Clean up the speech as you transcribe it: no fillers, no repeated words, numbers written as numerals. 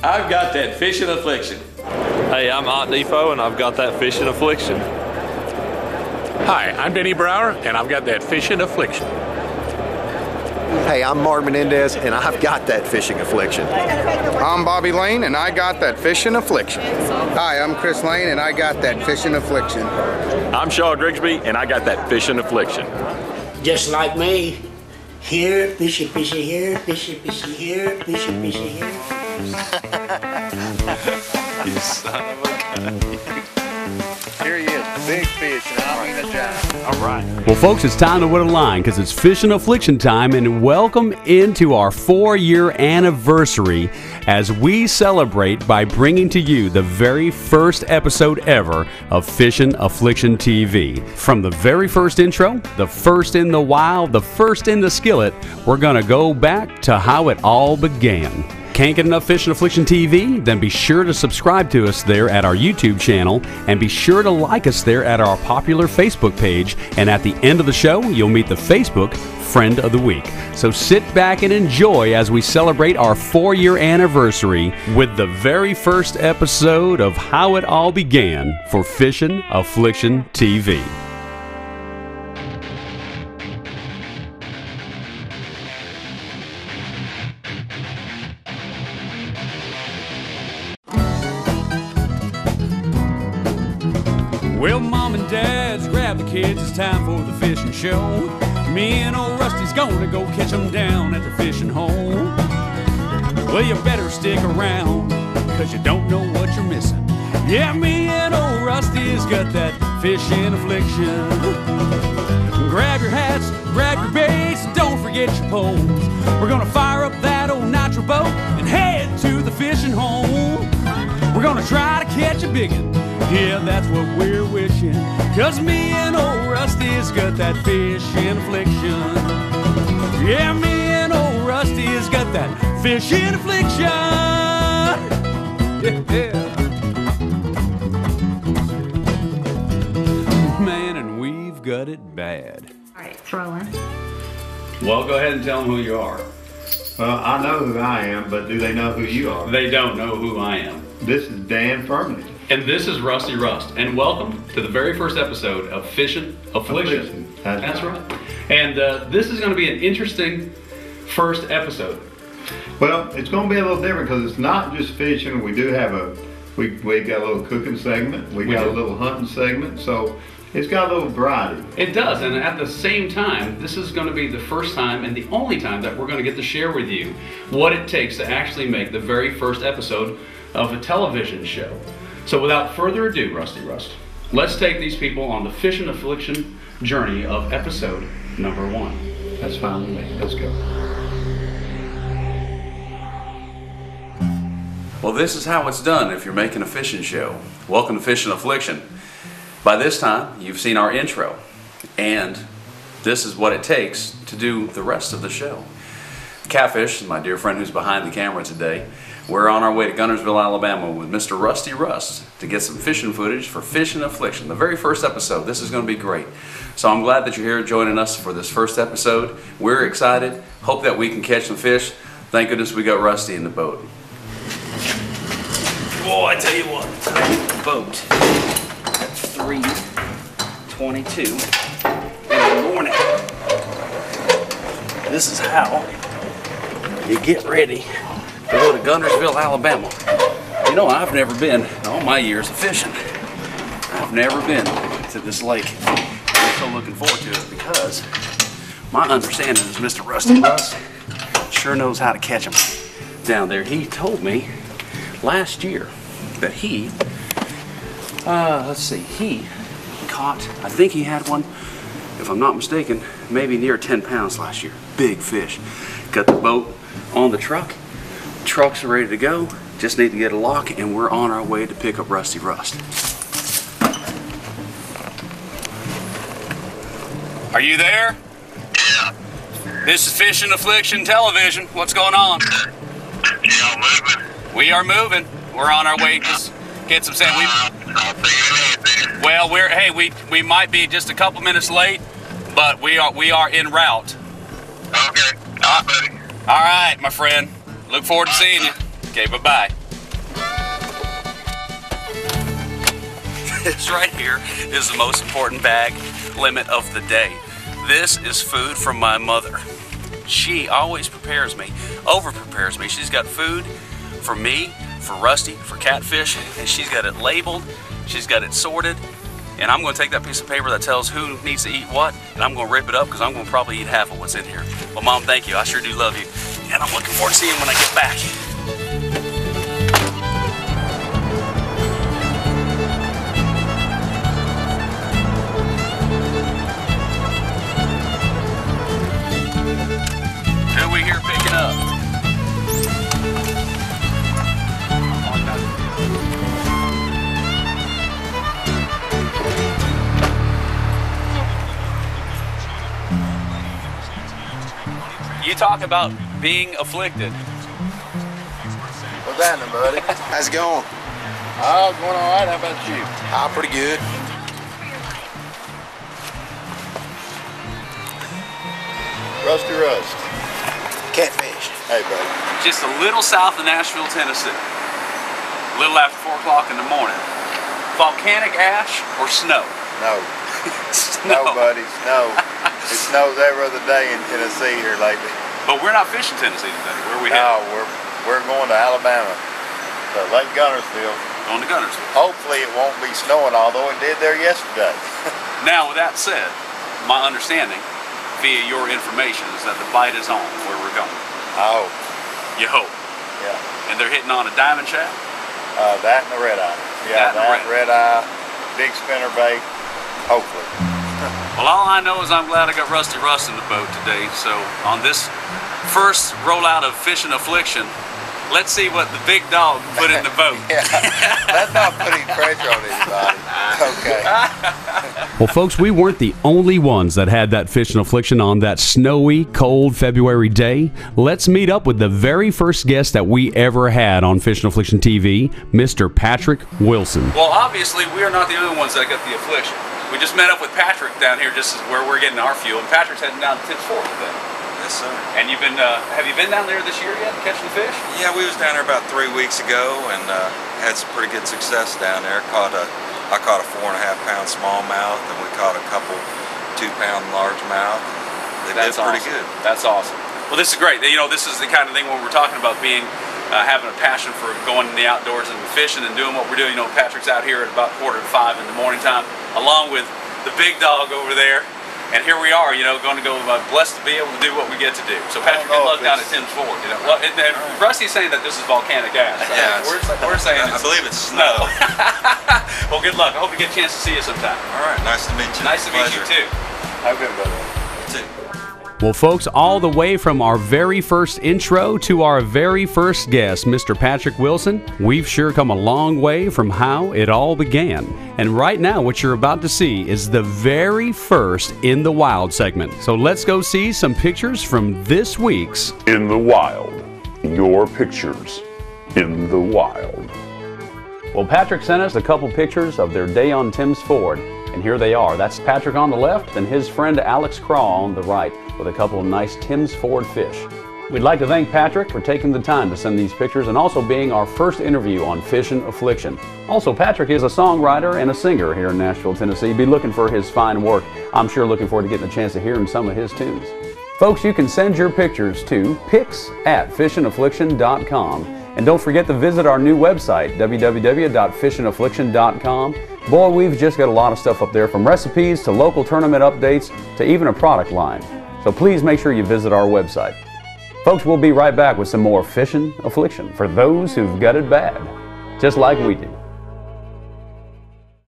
I've got that Fishin Affliction. Hey, I'm Art Depot, and I've got that Fishin Affliction. Hi, I'm Denny Brower, and I've got that Fishin Affliction. Hey, I'm Mark Menendez, and I've got that Fishing Affliction. I'm Bobby Lane, and I got that Fishin Affliction. Hi, I'm Chris Lane, and I got that Fishin Affliction. I'm Shaw Grigsby, and I got that Fishin Affliction. Just like me. Here, fishy, fishy here, fishy, fishy here, fishy, fishy here. You son of a gun. Here he is, the big fish, and I mean a giant. All right. Well, folks, it's time to win a line because it's Fishin Affliction time, and welcome into our 4-year anniversary as we celebrate by bringing to you the very first episode ever of Fishin Affliction TV. From the very first intro, the first in the wild, the first in the skillet, we're going to go back to how it all began. Can't get enough Fishin Affliction TV? Then be sure to subscribe to us there at our YouTube channel, and be sure to like us there at our popular Facebook page. And at the end of the show, you'll meet the Facebook Friend of the Week. So sit back and enjoy as we celebrate our 4-year anniversary with the very first episode of How It All Began for Fishin Affliction TV. Well, Mom and Dad's grab the kids, it's time for the fishing show. Me and old Rusty's gonna go catch them down at the fishing hole. Well, you better stick around, cause you don't know what you're missing. Yeah, me and old Rusty's got that fishing affliction. Grab your hats, grab your baits, and don't forget your poles. We're gonna fire up that old nitro boat and head to the fishing hole. We're gonna try to catch a biggin'. Yeah, that's what we're wishing, cause me and old Rusty's got that fishing affliction. Yeah, me and old Rusty's got that fishing affliction. Yeah. Man, and we've got it bad. All right, throwing. Well, go ahead and tell them who you are. Well, I know who I am, but do they know who you are? They don't know who I am. This is Dan Firmly. And this is Rusty Rust, and welcome to the very first episode of Fishin Affliction. That's right. And this is going to be an interesting first episode. Well, it's going to be a little different because it's not just fishing. We do have we got a little cooking segment. We got a little hunting segment. So it's got a little variety. It does, and at the same time, this is going to be the first time and the only time that we're going to get to share with you what it takes to actually make the very first episode of a television show. So without further ado, Rusty Rust, let's take these people on the Fishin Affliction journey of episode number 1. That's fine with me. Let's go. Well, this is how it's done if you're making a fishing show. Welcome to Fishin Affliction. By this time, you've seen our intro, and this is what it takes to do the rest of the show. Catfish, my dear friend who's behind the camera today, we're on our way to Guntersville, Alabama with Mr. Rusty Rust to get some fishing footage for Fishin Affliction, the very first episode. This is going to be great. So I'm glad that you're here joining us for this first episode. We're excited. Hope that we can catch some fish. Thank goodness we got Rusty in the boat. Oh, I tell you what, boat at 3:22 in the morning. This is how you get ready to go to Guntersville, Alabama. You know, I've never been, in all my years of fishing, I've never been to this lake. I'm so looking forward to it because my understanding is Mr. Rusty Rust sure knows how to catch them down there. He told me last year that he, he caught, I think he had one, if I'm not mistaken, maybe near 10 pounds last year. Big fish. Got the boat on the truck. Trucks are ready to go. Just need to get a lock and we're on our way to pick up Rusty Rust. Are you there? Yeah. This is Fishin Affliction Television. What's going on? Y'all moving? We are moving. We're on our way to get some sand. Well, we might be just a couple minutes late, but we are en route. Okay. All right, buddy. All right, my friend. Look forward to seeing you. Okay, bye-bye. This right here is the most important bag limit of the day. This is food from my mother. She always prepares me, over prepares me. She's got food for me, for Rusty, for Catfish, and she's got it labeled, she's got it sorted, and I'm going to take that piece of paper that tells who needs to eat what, and I'm going to rip it up because I'm going to probably eat half of what's in here. Well, Mom, thank you. I sure do love you, and I'm looking forward to seeing you when I get back. Who we here picking up? You talk about being afflicted. What's happening, buddy? How's it going? Oh, going all right. How about you? Oh, pretty good. Rusty Rust. Catfish. Hey, buddy. Just a little south of Nashville, Tennessee. A little after 4 o'clock in the morning. Volcanic ash or snow? No. Snow. No, buddy. Snow. It snows every other day in Tennessee here lately. But we're not fishing Tennessee today. Where are we headed? No, we're going to Alabama. To Lake Gunnersville. Going to Gunnersville. Hopefully it won't be snowing, although it did there yesterday. Now, with that said, my understanding via your information is that the bite is on where we're going. I hope. You hope. Yeah. And they're hitting on a diamond shad? That and the red eye. Yeah, that red eye, big spinner bait, hopefully. Well, all I know is I'm glad I got Rusty Rust in the boat today. So on this first rollout of Fishin' Affliction, let's see what the big dog put in the boat. Yeah, that's not putting pressure on anybody. Okay. Well, folks, we weren't the only ones that had that Fishin' Affliction on that snowy, cold February day. Let's meet up with the very first guest that we ever had on Fishin' Affliction TV, Mr. Patrick Wilson. Well, obviously, we are not the only ones that got the affliction. We just met up with Patrick down here, just where we're getting our fuel, and Patrick's heading down to Tips Ford today. Yes, sir. And you've been, have you been down there this year yet, catching fish? Yeah, we was down there about 3 weeks ago and had some pretty good success down there. I caught a 4.5-pound smallmouth, and we caught a couple 2-pound largemouth. They did pretty good. That's awesome. Well, this is great. You know, this is the kind of thing when we're talking about being, having a passion for going in the outdoors and fishing and doing what we're doing. You know, Patrick's out here at about 4:45 in the morning time, along with the big dog over there. And here we are, you know, going to go, blessed to be able to do what we get to do. So Patrick, good luck down at Tim's Ford. You know, well, and Rusty's saying that this is volcanic ash. Right? Yeah, we're saying I believe it's snow. Well, good luck. I hope you get a chance to see you sometime. All right, nice to meet you. Nice to meet you too. Have a good one. You too. Well, folks, all the way from our very first intro to our very first guest, Mr. Patrick Wilson, we've sure come a long way from how it all began. And right now, what you're about to see is the very first In the Wild segment. So let's go see some pictures from this week's In the Wild. Your pictures in the wild. Well, Patrick sent us a couple pictures of their day on Tim's Ford. And here they are. That's Patrick on the left and his friend Alex Craw on the right with a couple of nice Tim's Ford fish. We'd like to thank Patrick for taking the time to send these pictures and also being our first interview on Fishin' Affliction. Also, Patrick is a songwriter and a singer here in Nashville, Tennessee. Be looking for his fine work. I'm sure looking forward to getting a chance to hearing some of his tunes. Folks, you can send your pictures to pics@fishinaffliction.com. And don't forget to visit our new website, www.fishinaffliction.com. Boy, we've just got a lot of stuff up there, from recipes to local tournament updates to even a product line. So please make sure you visit our website. Folks, we'll be right back with some more Fishin' Affliction for those who've got it bad, just like we do.